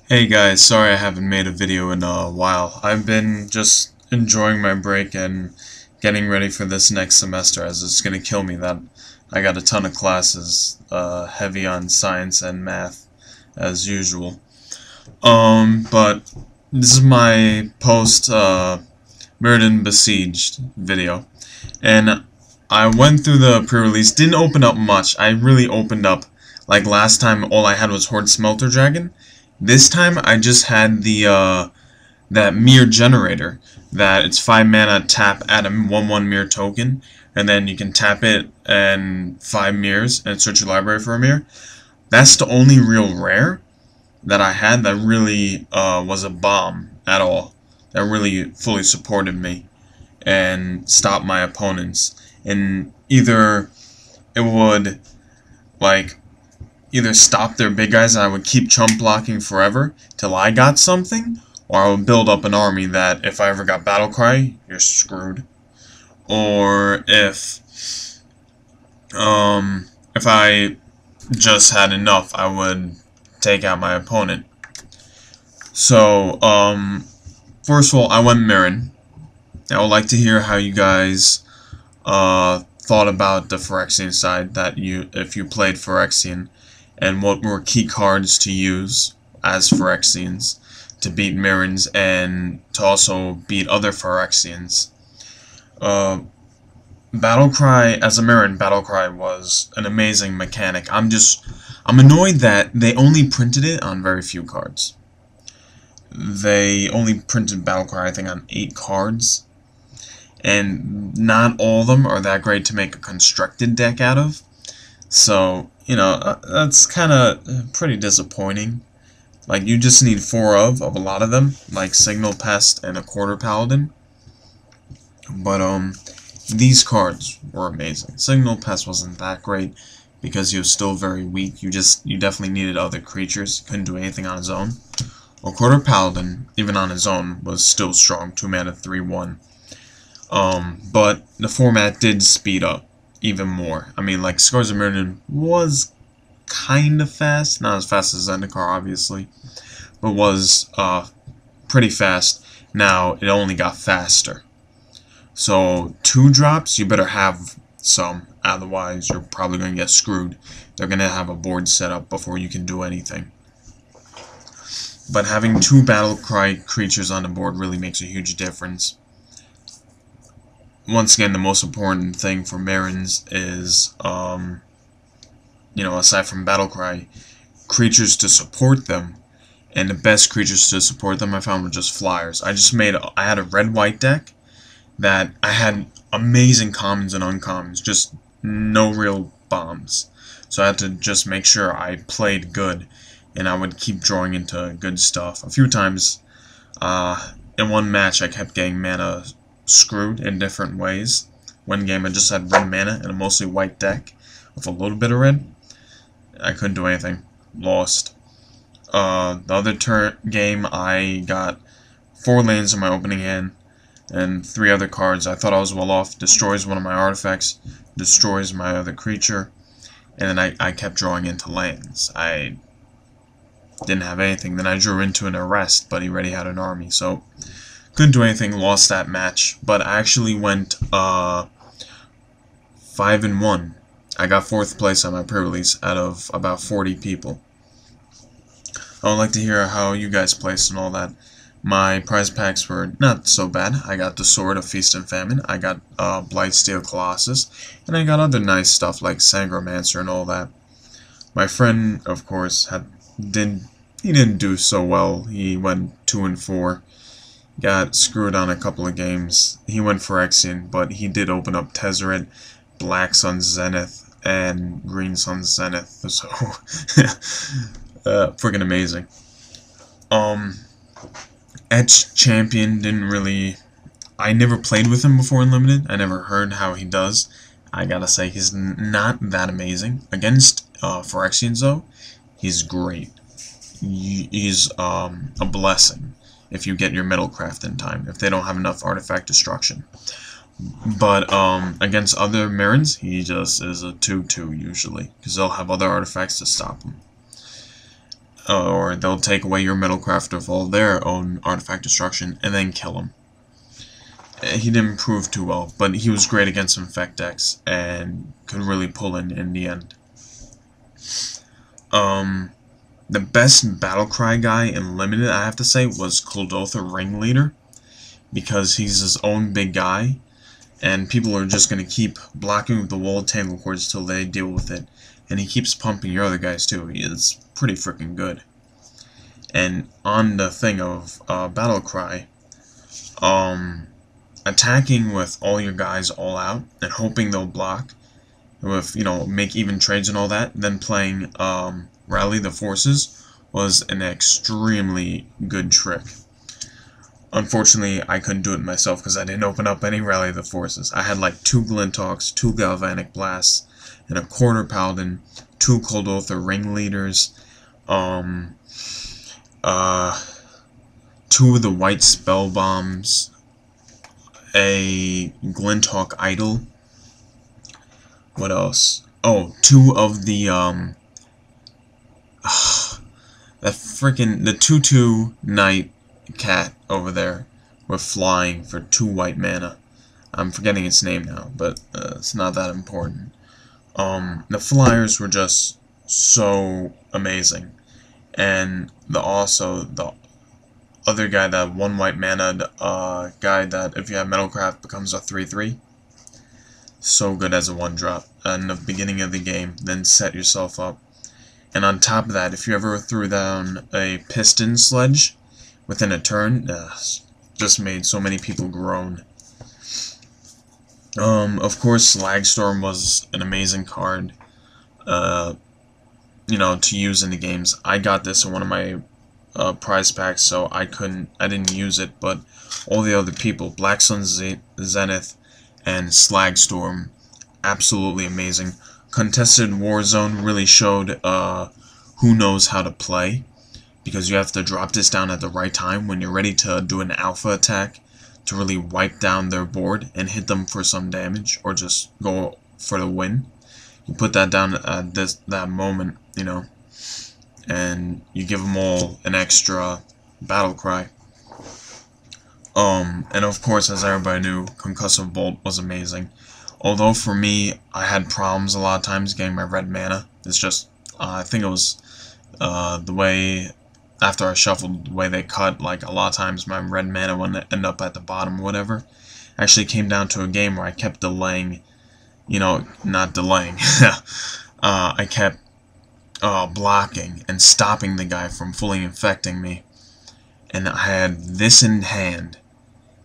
Hey guys, sorry I haven't made a video in a while. I've been just enjoying my break and getting ready for this next semester, as it's gonna kill me that I got a ton of classes, heavy on science and math as usual. But this is my post Mirrodin Besieged video, and I went through the pre-release. Didn't open up much. I really opened up, like last time all I had was Horde Smelter Dragon. This time I just had the that mirror generator, that it's 5 mana, tap, add a 1/1 mirror token, and then you can tap it and 5 mirrors and search your library for a mirror. That's the only real rare that I had that really was a bomb at all. That really fully supported me and stopped my opponents. And either it would like either stop their big guys and I would keep chump blocking forever till I got something, or I would build up an army that if I ever got Battlecry, you're screwed. Or if I just had enough, I would take out my opponent. So, first of all, I went Mirrodin. I would like to hear how you guys thought about the Phyrexian side, if you played Phyrexian, and what were key cards to use as Phyrexians to beat Mirrans and to also beat other Phyrexians. Battlecry, as a Mirran, Battlecry was an amazing mechanic. I'm annoyed that they only printed it on very few cards. They only printed Battlecry, I think, on 8 cards. And not all of them are that great to make a constructed deck out of. So, you know, that's kind of pretty disappointing. Like, you just need 4 of a lot of them, like Signal Pest and a Quarter Paladin. But, these cards were amazing. Signal Pest wasn't that great because he was still very weak. You definitely needed other creatures. Couldn't do anything on his own. Well, Quarter Paladin, even on his own, was still strong. 2 mana, 3/1. But the format did speed up even more. I mean, like, Scars of Mirrodin was kind of fast. Not as fast as Zendikar, obviously. But was, pretty fast. Now, it only got faster. So, 2 drops, you better have some. Otherwise, you're probably going to get screwed. They're going to have a board set up before you can do anything. But having 2 Battlecry creatures on the board really makes a huge difference. Once again, the most important thing for Mirrans is, you know, aside from Battlecry, creatures to support them. And the best creatures to support them I found were just flyers. I had a red-white deck that I had amazing commons and uncommons, just no real bombs. So I had to just make sure I played good, and I would keep drawing into good stuff. A few times, in one match, I kept getting mana screwed in different ways. One game I just had red mana and a mostly white deck with a little bit of red. I couldn't do anything. Lost. The other game I got 4 lands in my opening hand and 3 other cards. I thought I was well off. Destroys one of my artifacts, destroys my other creature, and then I kept drawing into lands. I didn't have anything. Then I drew into an arrest, but he already had an army, so couldn't do anything, lost that match. But I actually went 5-1. I got 4th place on my pre-release out of about 40 people. I would like to hear how you guys placed and all that. My prize packs were not so bad. I got the Sword of Feast and Famine, I got Blightsteel Colossus, and I got other nice stuff like Sangromancer and all that. My friend, of course, he didn't do so well. He went 2-4. Got screwed on a couple of games. He went Phyrexian, but he did open up Tezzeret, Black Sun Zenith, and Green Sun Zenith. So, freaking amazing. Etched Champion didn't really... I never played with him before in Limited. I never heard how he does. I gotta say, he's not that amazing. Against Phyrexians, though, he's great. He's a blessing if you get your Metalcraft in time, if they don't have enough artifact destruction. But against other Mirrans, he just is a 2/2 usually, because they'll have other artifacts to stop him. or they'll take away your Metalcraft of all their own artifact destruction and then kill him. He didn't prove too well, but he was great against Infect decks and could really pull in the end. The best Battlecry guy in Limited, I have to say, was Kuldotha Ringleader, because he's his own big guy, and people are just going to keep blocking with the wall Tangle Cords till they deal with it, and he keeps pumping your other guys too. He is pretty freaking good. And on the thing of Battlecry, attacking with all your guys all out and hoping they'll block with, you know, make even trades and all that, then playing Rally the Forces was an extremely good trick. Unfortunately, I couldn't do it myself because I didn't open up any Rally the Forces. I had like 2 Glinthawks, 2 Galvanic Blasts, and a Quarter Paladin, 2 Kuldotha Ringleaders, 2 of the White Spell Bombs, a Glinthawk Idol. What else? Oh, 2 of the that freaking the 2/2 Knight cat over there with flying for 2 white mana. I'm forgetting its name now, but it's not that important. The flyers were just so amazing, and the other guy, that 1 white mana guy that if you have Metalcraft becomes a 3/3. So good as a 1-drop in the beginning of the game, then set yourself up. And on top of that, if you ever threw down a piston sledge within a turn, just made so many people groan. Of course, Slagstorm was an amazing card, you know, to use in the games. I got this in one of my prize packs, so I didn't use it, but all the other people, Black Sun Zenith and Slagstorm, absolutely amazing. Contested Warzone really showed who knows how to play, because you have to drop this down at the right time when you're ready to do an alpha attack to really wipe down their board and hit them for some damage or just go for the win. You put that down at that moment, you know, and you give them all an extra battle cry. And of course, as everybody knew, Concussive Bolt was amazing. Although for me, I had problems a lot of times getting my red mana. It's just, I think it was the way, after I shuffled, the way they cut, like a lot of times my red mana wouldn't end up at the bottom or whatever. Actually came down to a game where I kept delaying, you know, not delaying, I kept blocking and stopping the guy from fully infecting me. And I had this in hand,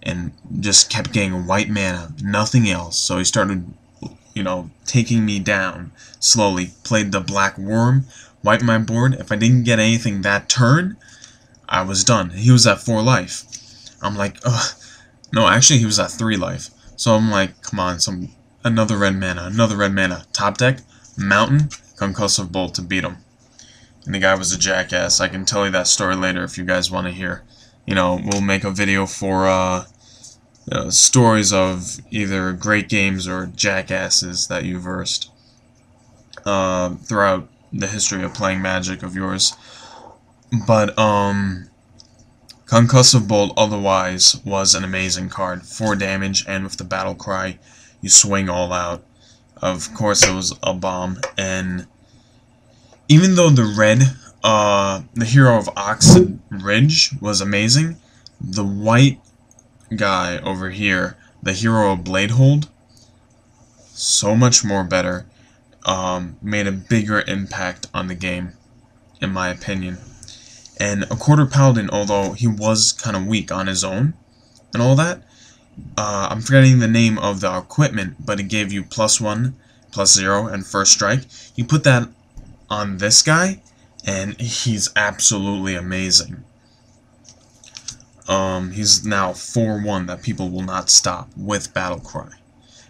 and just kept getting white mana, nothing else. So he started, you know, taking me down slowly. Played the Black Worm, wiped my board. If I didn't get anything that turn, I was done. He was at 4 life. I'm like, ugh. No, actually he was at 3 life. So I'm like, come on, another red mana. Top deck, Mountain, Concussive Bolt to beat him. And the guy was a jackass. I can tell you that story later if you guys want to hear. You know, we'll make a video for stories of either great games or jackasses that you versed throughout the history of playing Magic of yours. But Concussive Bolt otherwise was an amazing card. 4 damage, and with the Battle Cry, you swing all out. Of course, it was a bomb, and even though the red, the Hero of Oxid Ridge was amazing, the white guy over here, the Hero of Bladehold, so much more better, made a bigger impact on the game, in my opinion. And a Quarter Paladin, although he was kind of weak on his own, and all that, I'm forgetting the name of the equipment, but it gave you +1, +0, and first strike. You put that on this guy, and he's absolutely amazing. He's now 4/1 that people will not stop with Battle Cry.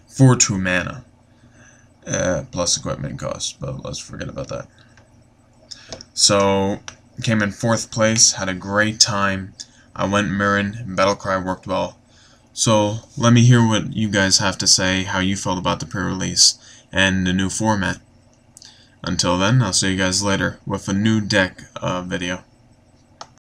4/2 mana. Plus equipment cost, but let's forget about that. So, came in 4th place, had a great time. I went Mirrodin, and Battle Cry worked well. So, let me hear what you guys have to say, how you felt about the pre-release and the new format. Until then, I'll see you guys later with a new deck video.